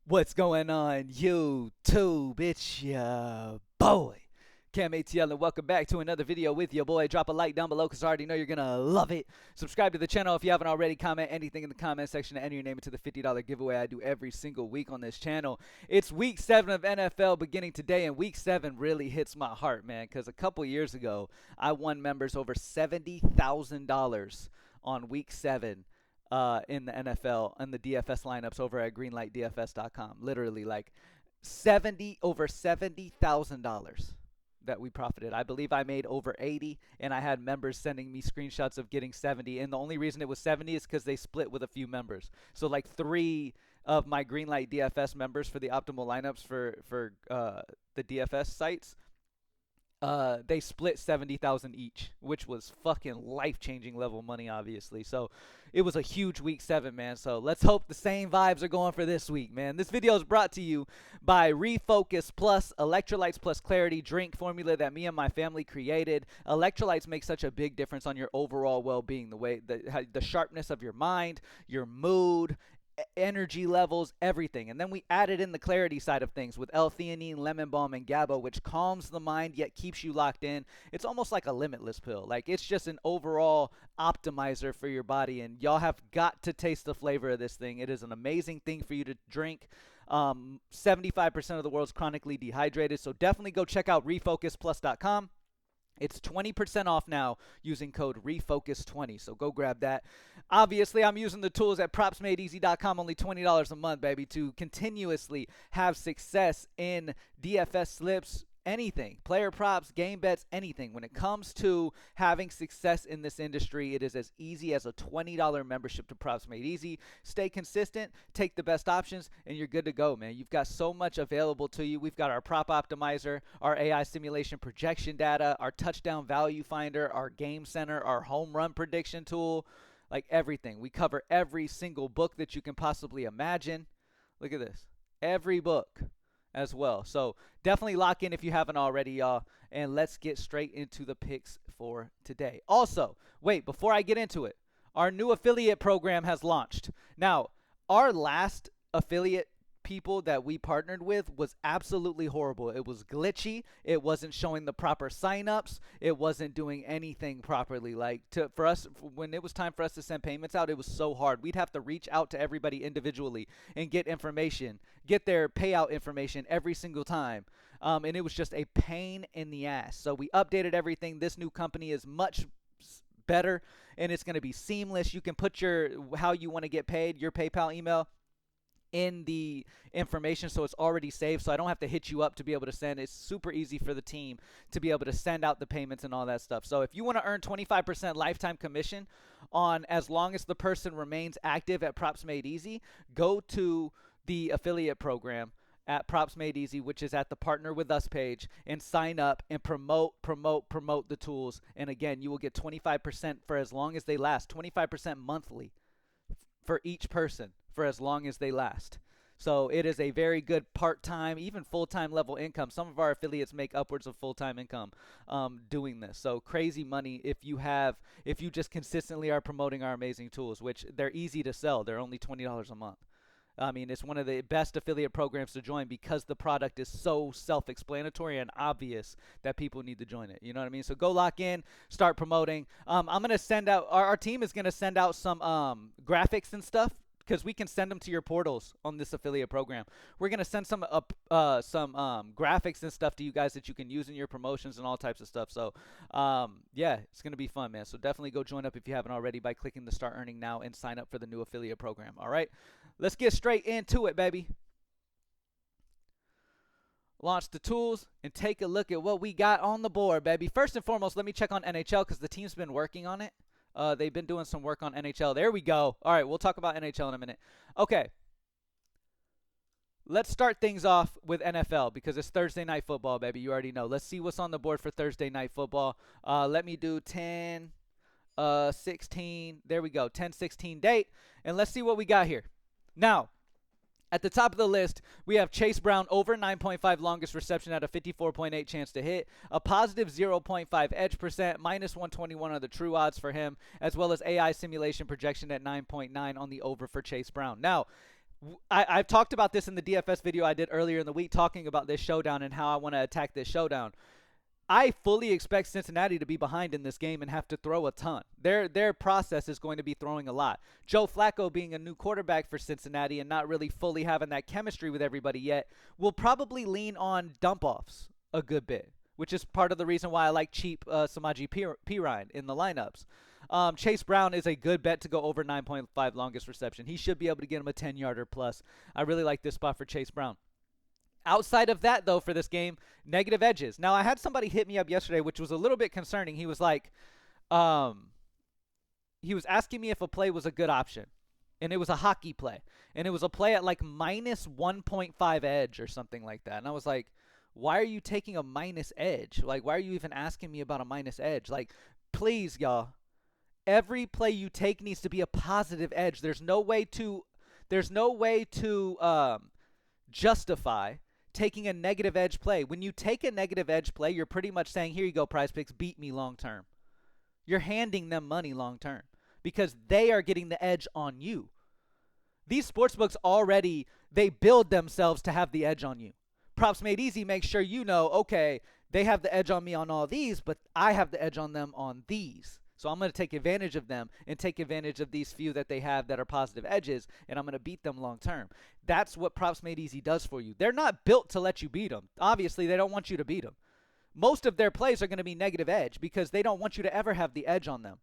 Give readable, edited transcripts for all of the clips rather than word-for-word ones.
What's going on, YouTube? It's ya boy, Cam ATL, and welcome back to another video with your boy. Drop a like down below because I already know you're gonna love it. Subscribe to the channel if you haven't already. Comment anything in the comment section and enter your name into the $50 giveaway I do every single week on this channel. It's week 7 of NFL beginning today, and week 7 really hits my heart, man, because a couple years ago I won members over $70,000 on week 7 in the NFL and the DFS lineups over at greenlightdfs.com. Literally, like over $70,000 that we profited. I believe I made over 80, and I had members sending me screenshots of getting 70. And the only reason it was 70 is because they split with a few members. So like 3 of my Greenlight DFS members for the optimal lineups for the DFS sites, they split 70,000 each, which was fucking life-changing level money, obviously. So it was a huge week 7, man. So let's hope the same vibes are going for this week, man. This video is brought to you by Refocus Plus, electrolytes plus clarity drink formula that me and my family created. Electrolytes make such a big difference on your overall well-being, the sharpness of your mind, your mood, energy levels, everything. And then we added in the clarity side of things with L-theanine, lemon balm, and GABA, which calms the mind yet keeps you locked in. It's almost like a limitless pill. Like, it's just an overall optimizer for your body, and y'all have got to taste the flavor of this thing. It is an amazing thing for you to drink. 75% of the world's chronically dehydrated, so definitely go check out refocusplus.com. It's 20% off now using code REFOCUS20, so go grab that. Obviously, I'm using the tools at propsmadeeasy.com, only $20 a month, baby, to continuously have success in DFS slips, anything, player props, game bets, anything. When it comes to having success in this industry, it is as easy as a $20 membership to Props Made Easy. Stay consistent, take the best options, and you're good to go, man. You've got so much available to you. We've got our prop optimizer, our AI simulation projection data, our touchdown value finder, our game center, our home run prediction tool, like everything. We cover every single book that you can possibly imagine. Look at this. Every book as well. So definitely lock in if you haven't already, y'all. And let's get straight into the picks for today. Also, wait, before I get into it, our new affiliate program has launched. Now, our last affiliate people that we partnered with was absolutely horrible. It was glitchy. It wasn't showing the proper signups. It wasn't doing anything properly. Like, for us, when it was time for us to send payments out, it was so hard. We'd have to reach out to everybody individually and get information, get their payout information every single time. And it was just a pain in the ass. So we updated everything. This new company is much better, and it's going to be seamless. You can put how you want to get paid, your PayPal email, in the information, so it's already saved, so I don't have to hit you up to be able to send. It's super easy for the team to be able to send out the payments and all that stuff. So if you want to earn 25% lifetime commission on as long as the person remains active at Props Made Easy, go to the affiliate program at Props Made Easy, which is at the Partner With Us page, and sign up and promote the tools. And again, you will get 25% for as long as they last, 25% monthly for each person for as long as they last. So it is a very good part-time, even full-time level income. Some of our affiliates make upwards of full-time income doing this. So crazy money if you just consistently are promoting our amazing tools, which they're easy to sell. They're only $20 a month. I mean, it's one of the best affiliate programs to join because the product is so self-explanatory and obvious that people need to join it. You know what I mean? So go lock in, start promoting. I'm going to send out, our team is going to send out some graphics and stuff, because we can send them to your portals on this affiliate program. We're going to send some graphics and stuff to you guys that you can use in your promotions and all types of stuff. So, yeah, it's going to be fun, man. So definitely go join up if you haven't already by clicking the Start Earning Now and sign up for the new affiliate program. All right? Let's get straight into it, baby. Launch the tools and take a look at what we got on the board, baby. First and foremost, let me check on NHL because the team's been working on it. They've been doing some work on NHL. There we go. All right, we'll talk about NHL in a minute. Okay. Let's start things off with NFL because it's Thursday Night Football, baby. You already know. Let's see what's on the board for Thursday Night Football. Let me do 10, 16. There we go. 10-16 date. And let's see what we got here. Now, at the top of the list, we have Chase Brown over 9.5 longest reception at a 54.8 chance to hit, a positive 0.5 edge percent, minus 121 are the true odds for him, as well as AI simulation projection at 9.9 on the over for Chase Brown. Now, I've talked about this in the DFS video I did earlier in the week, talking about this showdown and how I want to attack this showdown. I fully expect Cincinnati to be behind in this game and have to throw a ton. Their process is going to be throwing a lot. Joe Flacco, being a new quarterback for Cincinnati and not really fully having that chemistry with everybody yet, will probably lean on dump-offs a good bit, which is part of the reason why I like cheap Samaje Perine in the lineups. Chase Brown is a good bet to go over 9.5 longest reception. He should be able to get him a 10-yarder plus. I really like this spot for Chase Brown. Outside of that, though, for this game, negative edges. Now, I had somebody hit me up yesterday, which was a little bit concerning. He was like, he was asking me if a play was a good option. And it was a hockey play. And it was a play at like minus 1.5 edge or something like that. And I was like, why are you taking a minus edge? Like, why are you even asking me about a minus edge? Like, please, y'all. Every play you take needs to be a positive edge. There's no way to justify taking a negative edge play. When you take a negative edge play, you're pretty much saying, here you go, PrizePicks, beat me long term. You're handing them money long term because they are getting the edge on you. These sportsbooks already, they build themselves to have the edge on you. Props Made Easy makes sure you know, okay, they have the edge on me on all these, but I have the edge on them on these. So I'm going to take advantage of them and take advantage of these few that they have that are positive edges, and I'm going to beat them long term. That's what Props Made Easy does for you. They're not built to let you beat them. Obviously, they don't want you to beat them. Most of their plays are going to be negative edge because they don't want you to ever have the edge on them.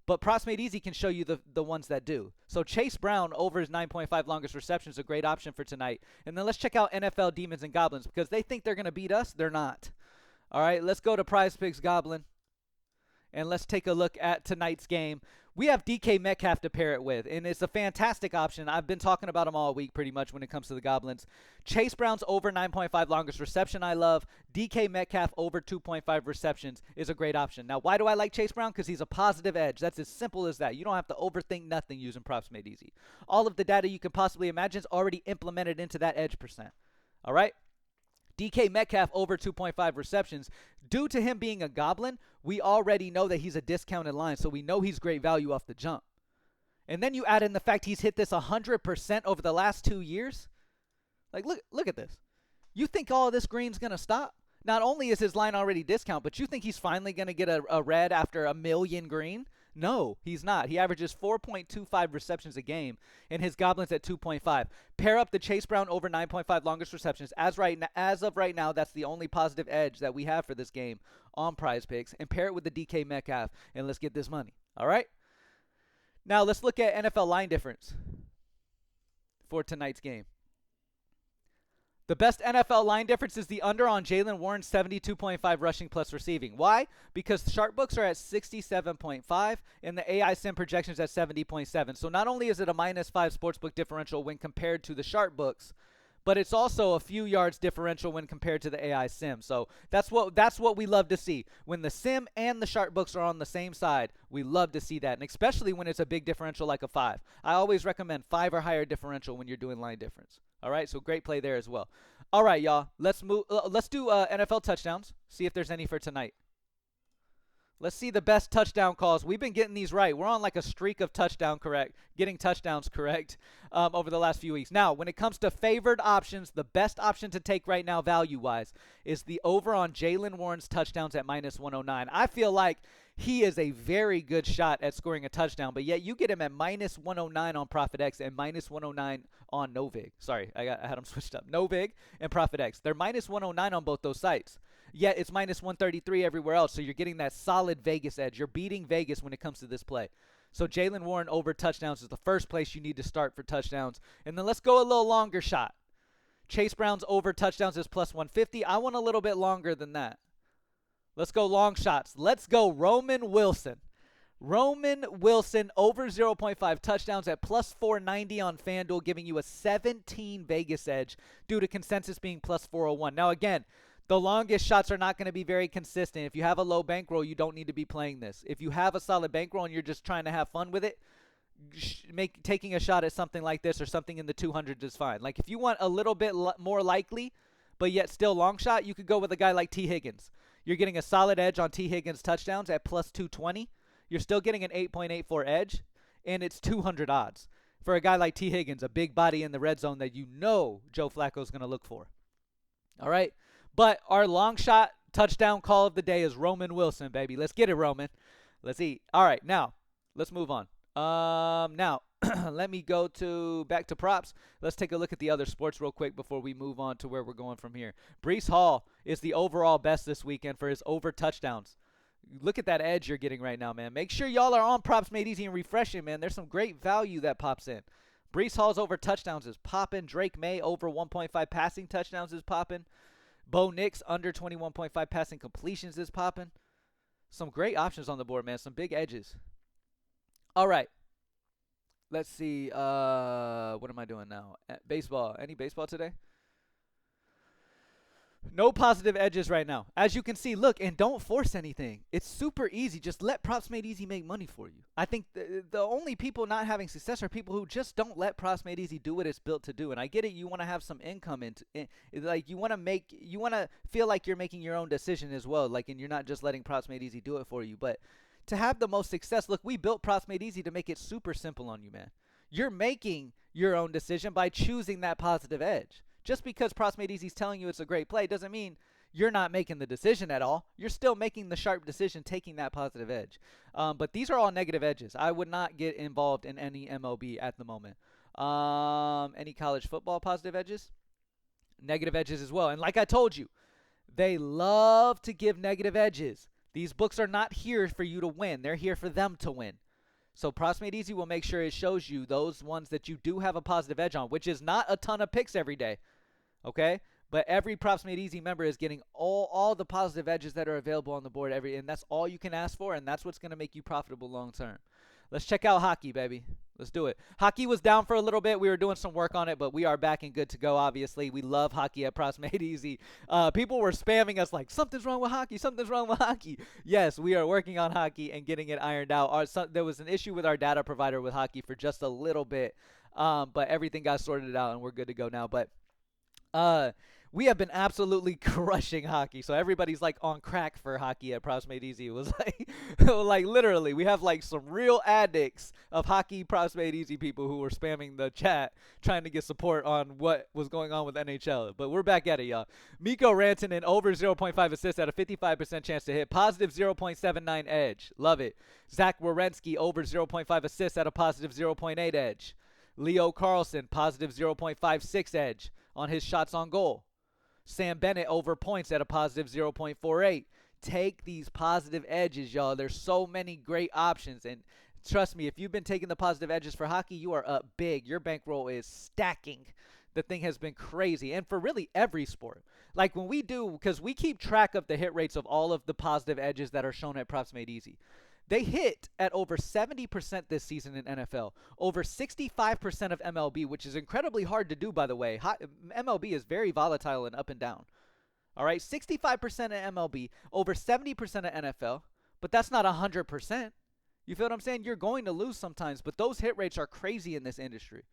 But Props Made Easy can show you the ones that do. So Chase Brown over his 9.5 longest reception is a great option for tonight. And then let's check out NFL Demons and Goblins because they think they're going to beat us. They're not. All right, let's go to PrizePicks Goblin. And let's take a look at tonight's game. We have DK Metcalf to pair it with, and it's a fantastic option. I've been talking about him all week pretty much when it comes to the Goblins. Chase Brown's over 9.5 longest reception I love. DK Metcalf over 2.5 receptions is a great option. Now, why do I like Chase Brown? Because he's a positive edge. That's as simple as that. You don't have to overthink nothing using Props Made Easy. All of the data you can possibly imagine is already implemented into that edge percent. All right? DK Metcalf over 2.5 receptions. Due to him being a Goblin, we already know that he's a discounted line, so we know he's great value off the jump. And then you add in the fact he's hit this 100% over the last 2 years. Like, look at this. You think all of this green's going to stop? Not only is his line already discount, but you think he's finally going to get a red after a million green? No, he's not. He averages 4.25 receptions a game, and his Goblin's at 2.5. Pair up the Chase Brown over 9.5 longest receptions. As of right now, that's the only positive edge that we have for this game on PrizePicks, and pair it with the DK Metcalf, and let's get this money. All right? Now, let's look at NFL line difference for tonight's game. The best NFL line difference is the under on Jaylen Warren's 72.5 rushing plus receiving. Why? Because the sharp books are at 67.5 and the AI sim projections at 70.7. So not only is it a -5 sportsbook differential when compared to the sharp books, but it's also a few yards differential when compared to the AI sim. So that's what we love to see. When the sim and the sharp books are on the same side, we love to see that, and especially when it's a big differential like a 5. I always recommend 5 or higher differential when you're doing line difference. All right, so great play there as well. All right, y'all, let's move. Let's do NFL touchdowns. See if there's any for tonight. Let's see the best touchdown calls. We've been getting these right. We're on like a streak of getting touchdowns correct over the last few weeks. Now, when it comes to favored options, the best option to take right now value-wise is the over on Jaylen Warren's touchdowns at -109. I feel like he is a very good shot at scoring a touchdown, but yet you get him at -109 on ProfitX and -109 on Novig. Sorry, I had them switched up. Novig and ProfitX. They're -109 on both those sites. Yet it's -133 everywhere else, so you're getting that solid Vegas edge. You're beating Vegas when it comes to this play. So Jaylen Warren over touchdowns is the first place you need to start for touchdowns. And then let's go a little longer shot. Chase Brown's over touchdowns is +150. I want a little bit longer than that. Let's go long shots. Let's go Roman Wilson. Roman Wilson over 0.5 touchdowns at +490 on FanDuel, giving you a 17 Vegas edge due to consensus being +401. Now, again, the longest shots are not going to be very consistent. If you have a low bankroll, you don't need to be playing this. If you have a solid bankroll and you're just trying to have fun with it, taking a shot at something like this or something in the 200s is fine. Like if you want a little bit more likely, but yet still long shot, you could go with a guy like T. Higgins. You're getting a solid edge on T. Higgins touchdowns at +220. You're still getting an 8.84 edge, and it's 200 odds. for a guy like T. Higgins, a big body in the red zone that you know Joe Flacco's going to look for. All right? But our long shot touchdown call of the day is Roman Wilson, baby. Let's get it, Roman. Let's eat. All right, now, let's move on. Now, let me go back to props. Let's take a look at the other sports real quick before we move on to where we're going from here. Breece Hall is the overall best this weekend for his over touchdowns. Look at that edge you're getting right now, man. Make sure y'all are on Props Made Easy and refreshing, man. There's some great value that pops in. Breece Hall's over touchdowns is popping. Drake May over 1.5 passing touchdowns is popping. Bo Nix under 21.5 passing completions is popping. Some great options on the board, man. Some big edges. All right. Let's see. What am I doing now? Baseball. Any baseball today? No positive edges right now. As you can see, look, and don't force anything. It's super easy. Just let Props Made Easy make money for you. I think the only people not having success are people who just don't let Props Made Easy do what it's built to do. And I get it. You want to have some income like you want to feel like you're making your own decision as well. Like, and you're not just letting Props Made Easy do it for you. But to have the most success, look, we built Props Made Easy to make it super simple on you, man. You're making your own decision by choosing that positive edge. Just because Props Made Easy is telling you it's a great play doesn't mean you're not making the decision at all. You're still making the sharp decision, taking that positive edge. But these are all negative edges. I would not get involved in any MLB at the moment. Any college football positive edges? Negative edges as well. And like I told you, they love to give negative edges. These books are not here for you to win. They're here for them to win. So Props Made Easy will make sure it shows you those ones that you do have a positive edge on, which is not a ton of picks every day. Okay? But every Props Made Easy member is getting all the positive edges that are available on the board and that's all you can ask for, and that's what's going to make you profitable long term. Let's check out hockey, baby. Let's do it. Hockey was down for a little bit. We were doing some work on it, but we are back and good to go, obviously. We love hockey at Props Made Easy. People were spamming us like, something's wrong with hockey. Something's wrong with hockey. Yes, we are working on hockey and getting it ironed out. There was an issue with our data provider with hockey for just a little bit, but everything got sorted out, and we're good to go now. But we have been absolutely crushing hockey. So everybody's like on crack for hockey at Props Made Easy. It was like, like literally, we have like some real addicts of hockey Props Made Easy people who were spamming the chat trying to get support on what was going on with NHL. But we're back at it, y'all. Mikko Rantanen over 0.5 assists at a 55% chance to hit. Positive 0.79 edge. Love it. Zach Werenski over 0.5 assists at a positive 0.8 edge. Leo Carlson, positive 0.56 edge on his shots on goal. Sam Bennett over points at a positive 0.48. Take these positive edges, y'all. There's so many great options. And trust me, if you've been taking the positive edges for hockey, you are up big. Your bankroll is stacking. The thing has been crazy. And for really every sport. Like when we do, because we keep track of the hit rates of all of the positive edges that are shown at Props Made Easy. They hit at over 70% this season in NFL, over 65% of MLB, which is incredibly hard to do, by the way. MLB is very volatile and up and down. All right, 65% of MLB, over 70% of NFL, but that's not 100%. You feel what I'm saying? You're going to lose sometimes, but those hit rates are crazy in this industry.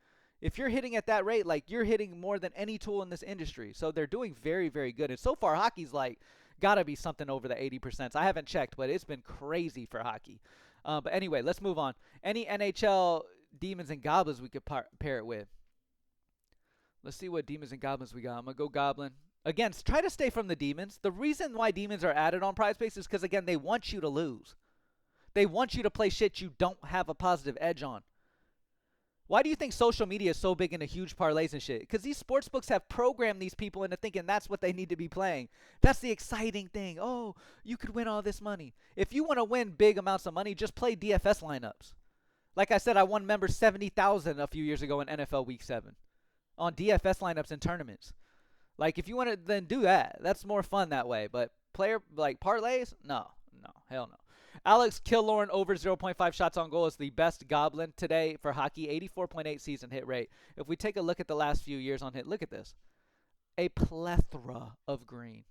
If you're hitting at that rate, like you're hitting more than any tool in this industry. So they're doing very, very good. And so far, hockey's like got to be something over the 80%. I haven't checked, but it's been crazy for hockey. But anyway, let's move on. Any NHL Demons and Goblins we could pair it with? Let's see what Demons and Goblins we got. I'm going to go Goblin. Again, try to stay from the Demons. The reason why Demons are added on PrizePicks is because, again, they want you to lose. They want you to play shit you don't have a positive edge on. Why do you think social media is so big into huge parlays and shit? Because these sports books have programmed these people into thinking that's what they need to be playing. That's the exciting thing. Oh, you could win all this money. If you want to win big amounts of money, just play DFS lineups. Like I said, I won members $70,000 a few years ago in NFL Week 7 on DFS lineups and tournaments. Like, if you want to then do that, that's more fun that way. But player, like, parlays? No, hell no. Alex Killorn over 0.5 shots on goal is the best Goblin today for hockey, 84.8 season hit rate. If we take a look at the last few years on hit, look at this. A plethora of green.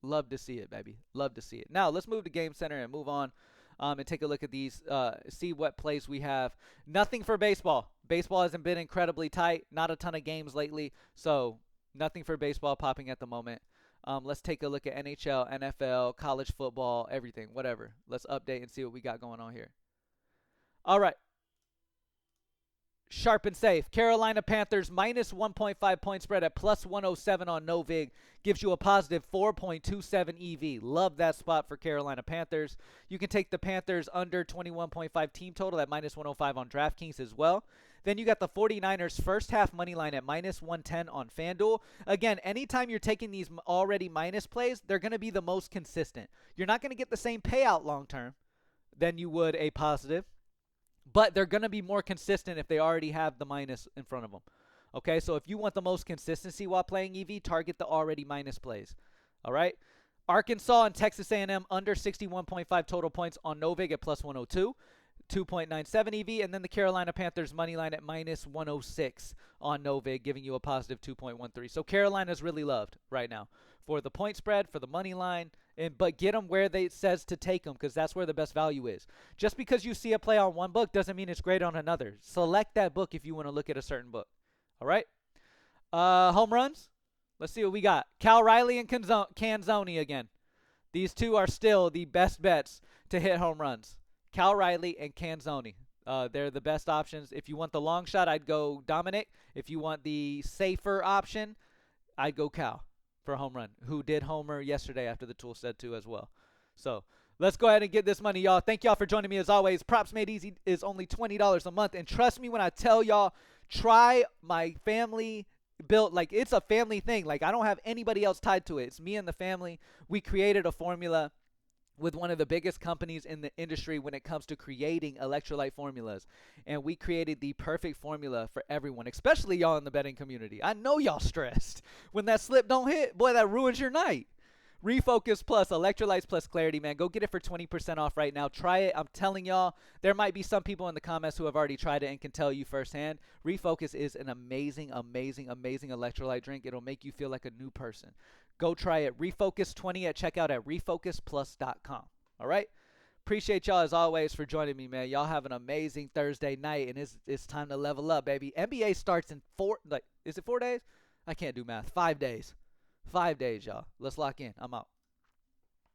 Love to see it, baby. Love to see it. Now, let's move to Game Center and move on and take a look at these, see what plays we have. Nothing for baseball. Baseball hasn't been incredibly tight. Not a ton of games lately, so nothing for baseball popping at the moment. Let's take a look at NHL, NFL, college football, everything, whatever. Let's update and see what we got going on here. All right. Sharp and safe. Carolina Panthers minus 1.5 point spread at plus 107 on Novig gives you a positive 4.27 EV. Love that spot for Carolina Panthers. You can take the Panthers under 21.5 team total at minus 105 on DraftKings as well. Then you got the 49ers first half money line at minus 110 on FanDuel. Again, anytime you're taking these already minus plays, they're going to be the most consistent. You're not going to get the same payout long term than you would a positive, but they're going to be more consistent if they already have the minus in front of them. Okay, so if you want the most consistency while playing EV, target the already minus plays. All right? Arkansas and Texas A&M under 61.5 total points on Novig at plus 102. 2.97 EV, and then the Carolina Panthers money line at minus 106 on Novig, giving you a positive 2.13. So Carolina's really loved right now for the point spread, for the money line, but get them where it says to take them, because that's where the best value is. Just because you see a play on one book doesn't mean it's great on another. Select that book if you want to look at a certain book. All right? Home runs. Let's see what we got. Cal Riley and Canzoni again. These two are still the best bets to hit home runs. Cal Riley and Canzoni. They're the best options. If you want the long shot, I'd go Dominic. If you want the safer option, I'd go Cal for a home run, who did homer yesterday after the tool said to as well. So let's go ahead and get this money, y'all. Thank y'all for joining me as always. Props Made Easy is only $20 a month. And trust me when I tell y'all, try my family built, like it's a family thing. Like I don't have anybody else tied to it. It's me and the family. We created a formula with one of the biggest companies in the industry when it comes to creating electrolyte formulas. And we created the perfect formula for everyone, especially y'all in the betting community. I know y'all stressed. When that slip don't hit, boy, that ruins your night. Refocus Plus, electrolytes plus clarity, man. Go get it for 20% off right now. Try it. I'm telling y'all, there might be some people in the comments who have already tried it and can tell you firsthand. Refocus is an amazing, amazing, amazing electrolyte drink. It'll make you feel like a new person. Go try it. Refocus 20 at checkout at refocusplus.com. All right? Appreciate y'all as always for joining me, man. Y'all have an amazing Thursday night, and it's time to level up, baby. NBA starts in is it 4 days? I can't do math. 5 days. 5 days, y'all. Let's lock in. I'm out.